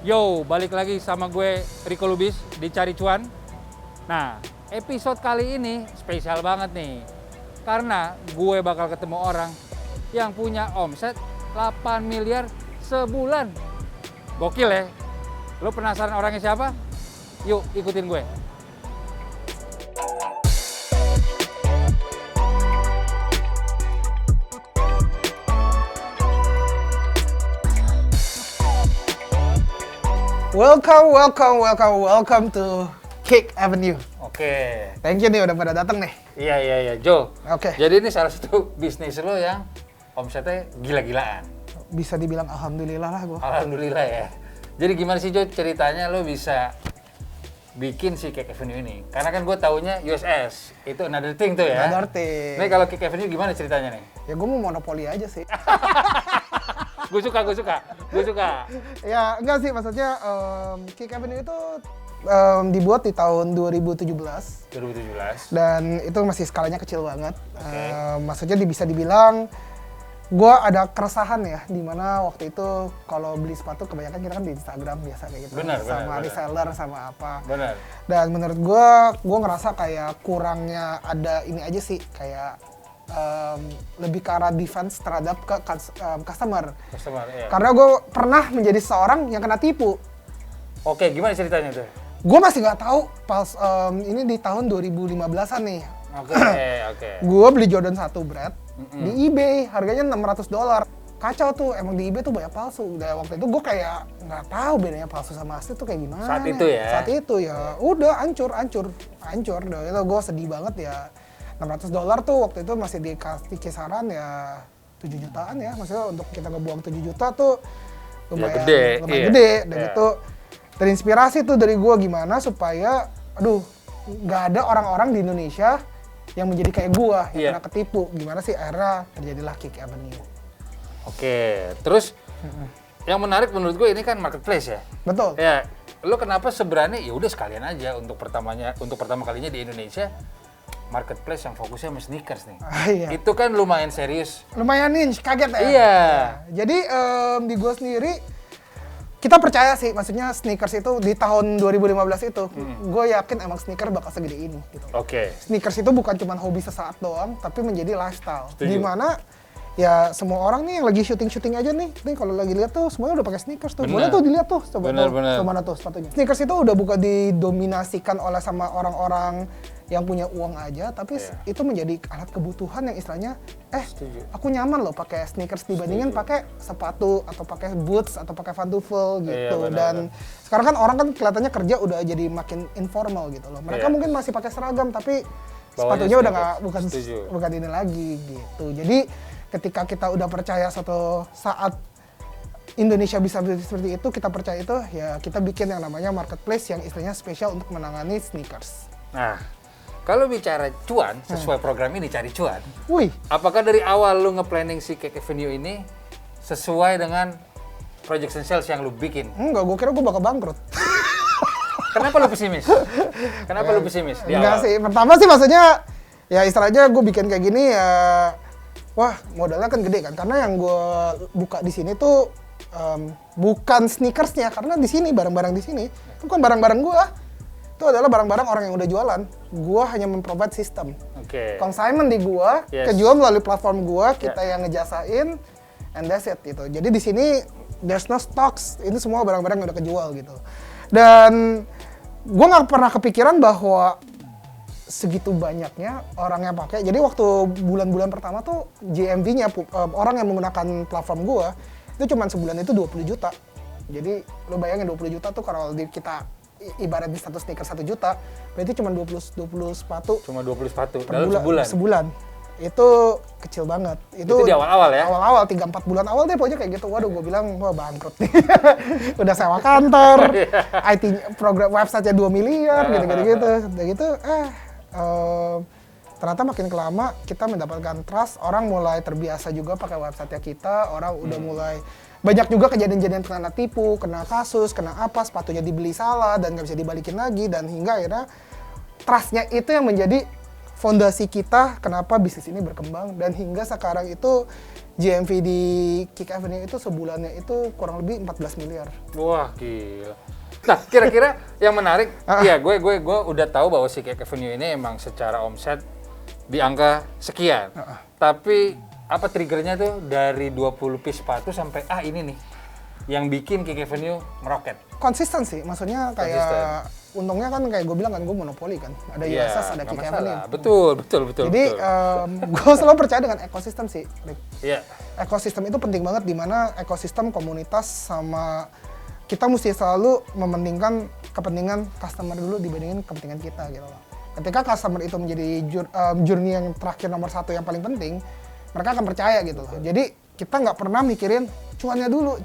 Yo, balik lagi sama gue Rico Lubis di Cari Cuan. Nah, episode kali ini spesial banget nih. Karena gue bakal ketemu orang yang punya omset 8 miliar sebulan. Gokil ya? Lo penasaran orangnya siapa? Yuk, ikutin gue. Welcome to Kick Avenue. Oke. Thank you nih udah pada datang nih. Iya, Jo. Oke. Jadi ini salah satu bisnis lo yang omsetnya gila-gilaan. Bisa dibilang alhamdulillah lah gue. Alhamdulillah ya. Jadi gimana sih Jo ceritanya lo bisa bikin si Kick Avenue ini? Karena kan gue taunya USS, itu another thing tuh ya. Another thing. Nih kalau Kick Avenue gimana ceritanya nih? Ya gue mau monopoli aja sih. Gue suka. Ya enggak sih, maksudnya Kick Avenue itu dibuat di tahun 2017. 2017. Dan itu masih skalanya kecil banget. Oke. Maksudnya bisa dibilang gue ada keresahan ya, dimana waktu itu kalau beli sepatu kebanyakan kita kan di Instagram biasa kayak gitu. Sama reseller, sama apa. Benar. Dan menurut gue ngerasa kayak kurangnya ada ini aja sih, kayak lebih ke arah defense terhadap ke customer. Iya. Karena gue pernah menjadi seorang yang kena tipu. Oke, gimana ceritanya tuh? Gue masih nggak tahu pas ini di tahun 2015-an nih. Oke. Gue beli Jordan 1 Brad di eBay, harganya $600. Kacau tuh, emang di eBay tuh banyak palsu. Dan waktu itu gue kayak nggak tahu bedanya palsu sama asli tuh kayak gimana. Saat itu ya udah hancur. Dan itu gue sedih banget ya. $600 tuh waktu itu masih dikasih kisaran ya 7 jutaan ya. Maksudnya untuk kita ngebuang 7 juta tuh lumayan gede. Dan itu terinspirasi tuh dari gue gimana supaya nggak ada orang-orang di Indonesia yang menjadi kayak gue yang kena ketipu. Gimana sih akhirnya terjadilah Kick Avenue. Oke, terus yang menarik menurut gue ini kan marketplace ya. Betul. Ya, lo kenapa seberani? Ya udah sekalian aja untuk pertama kalinya di Indonesia marketplace yang fokusnya sama sneakers nih. Iya. Itu kan lumayan serius. Lumayan niche, kaget ya. Iya. Jadi di gue sendiri kita percaya sih, maksudnya sneakers itu di tahun 2015 itu, gue yakin emang sneakers bakal segede ini gitu. Oke. Sneakers itu bukan cuma hobi sesaat doang, tapi menjadi lifestyle. Setuju. Dimana ya semua orang nih yang lagi syuting aja nih kalau lagi lihat tuh semuanya udah pakai sneakers tuh. Boleh tuh dilihat tuh, coba tuh, mana tuh sepatunya. Sneakers itu udah bukan didominasikan oleh sama orang-orang yang punya uang aja, tapi itu menjadi alat kebutuhan yang istilahnya aku nyaman loh pakai sneakers dibandingin pakai sepatu atau pakai boots atau pakai pantufel gitu. Dan sekarang kan orang kan kelihatannya kerja udah jadi makin informal gitu loh. Mereka mungkin masih pakai seragam tapi sepatunya udah bukan ini lagi gitu. Jadi ketika kita udah percaya suatu saat Indonesia bisa seperti itu, kita percaya itu, ya kita bikin yang namanya marketplace yang istilahnya spesial untuk menangani sneakers. Nah, kalau bicara cuan, sesuai program ini Cari Cuan, apakah dari awal lu nge-planning si Kick Avenue ini sesuai dengan projection sales yang lu bikin? Enggak, gue kira gue bakal bangkrut. Kenapa lu pesimis? Di Enggak awal? sih, pertama sih maksudnya, ya istilahnya gue bikin kayak gini ya, wah modalnya kan gede kan, karena yang gue buka di sini tuh bukan sneakersnya, karena di sini barang-barang di sini itu kan barang-barang gue, itu adalah barang-barang orang yang udah jualan. Gue hanya memprovide sistem. Consignment di gue, kejual melalui platform gue, kita yang ngejasain, and that's it gitu. Jadi di sini there's no stocks, ini semua barang-barang yang udah kejual gitu. Dan gue nggak pernah kepikiran bahwa segitu banyaknya orang yang pakai. Jadi waktu bulan-bulan pertama tuh GMV-nya orang yang menggunakan platform gue itu cuma sebulan itu 20 juta. Jadi lo bayangin 20 juta tuh kalau kita ibarat di satu sneaker 1 juta, berarti cuma 20 sepatu. Cuma 20 sepatu dalam sebulan? Sebulan. Itu kecil banget. Itu di awal-awal ya? Awal-awal, 3-4 bulan awal deh pokoknya kayak gitu. Waduh, gue bilang, wah bangkrut nih. Udah sewa kantor, IT program website-nya 2 miliar, gitu-gitu. Udah gitu, ternyata makin kelama kita mendapatkan trust, orang mulai terbiasa juga pakai website-nya kita, orang udah mulai banyak juga kejadian-kejadian kena tipu, kena kasus, kena apa, sepatunya dibeli salah dan nggak bisa dibalikin lagi, dan hingga akhirnya trust-nya itu yang menjadi fondasi kita kenapa bisnis ini berkembang, dan hingga sekarang itu GMV di Kick Avenue itu sebulannya itu kurang lebih 14 miliar. Wah, gila. Nah, kira-kira yang menarik, ya gue udah tahu bahwa si Kick Avenue ini emang secara omset di angka sekian. Tapi apa triggernya tuh dari 20 piece sepatu sampai ini nih yang bikin Kick Avenue meroket? Konsisten sih, maksudnya kayak untungnya kan kayak gue bilang kan gue monopoli kan, ada USS, ada Kick Avenue. Betul. Jadi gue selalu percaya dengan ekosistem sih. Iya. Ekosistem itu penting banget, di mana ekosistem komunitas sama kita mesti selalu mementingkan kepentingan customer dulu dibandingin kepentingan kita gitu loh. Ketika customer itu menjadi journey yang terakhir nomor satu yang paling penting, mereka akan percaya gitu loh. Jadi kita nggak pernah mikirin cuannya dulu,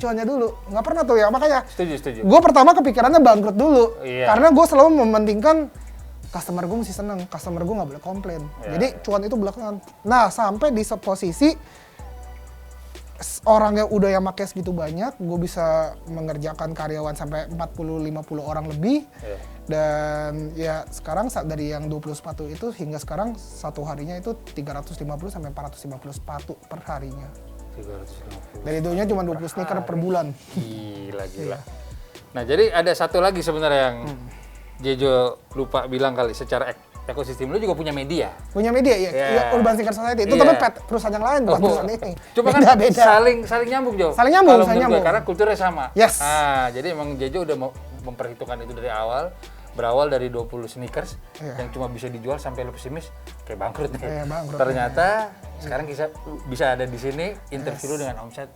nggak pernah tuh ya, makanya. Setuju. Gue pertama kepikirannya bangkrut dulu, karena gue selalu mementingkan customer gue mesti seneng, customer gue nggak boleh komplain. Jadi cuan itu belakangan. Nah sampai di posisi orang yang udah yang pakai segitu banyak, gue bisa mengerjakan karyawan sampai 40-50 orang lebih. Dan ya sekarang dari yang 20 sepatu itu hingga sekarang satu harinya itu 350 sampai 450 sepatu per harinya. 350. Dari dulunya cuma 20 sneaker per bulan. Gila. Nah, jadi ada satu lagi sebenarnya yang Jejo lupa bilang kali, secara ekosistem lu juga punya media. Punya media ya, Urban Sneaker Society. Itu tapi perusahaan yang lain, bukan perusahaan ini. Cuma kan beda. saling nyambung, Jo. Saling nyambung. Karena kulturnya sama. Yes. Nah, jadi emang Jejo udah memperhitungkan itu dari awal. Berawal dari 20 sneakers yang cuma bisa dijual sampai lu pesimis kayak bangkrut nih. Ternyata sekarang bisa ada di sini interview lu dengan omset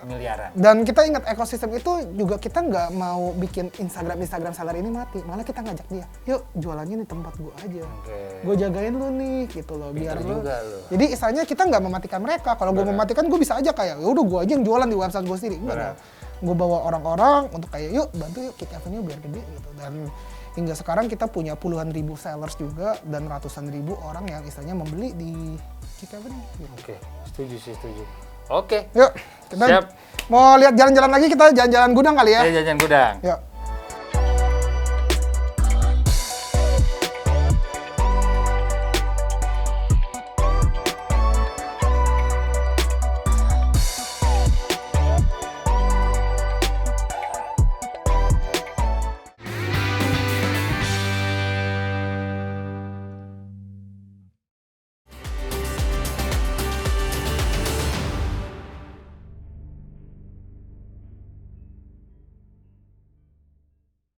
miliaran. Dan kita ingat ekosistem itu juga kita nggak mau bikin Instagram seller ini mati, malah kita ngajak dia, yuk jualannya di tempat gua aja, gua jagain lu nih gitu loh, biar lu. Jadi istilahnya kita nggak mematikan mereka. Kalau gua mematikan, gua bisa aja kayak ya udah gua aja yang jualan di website gua sendiri. Enggak, gua bawa orang-orang untuk kayak yuk bantu yuk Kick Avenue biar gede gitu. Dan hingga sekarang kita punya puluhan ribu sellers juga dan ratusan ribu orang yang istilahnya membeli di Kick Avenue. Oke, setuju. Oke. Yuk, kita mau lihat jalan-jalan lagi, kita jalan-jalan gudang kali ya. Jalan-jalan gudang. Yuk.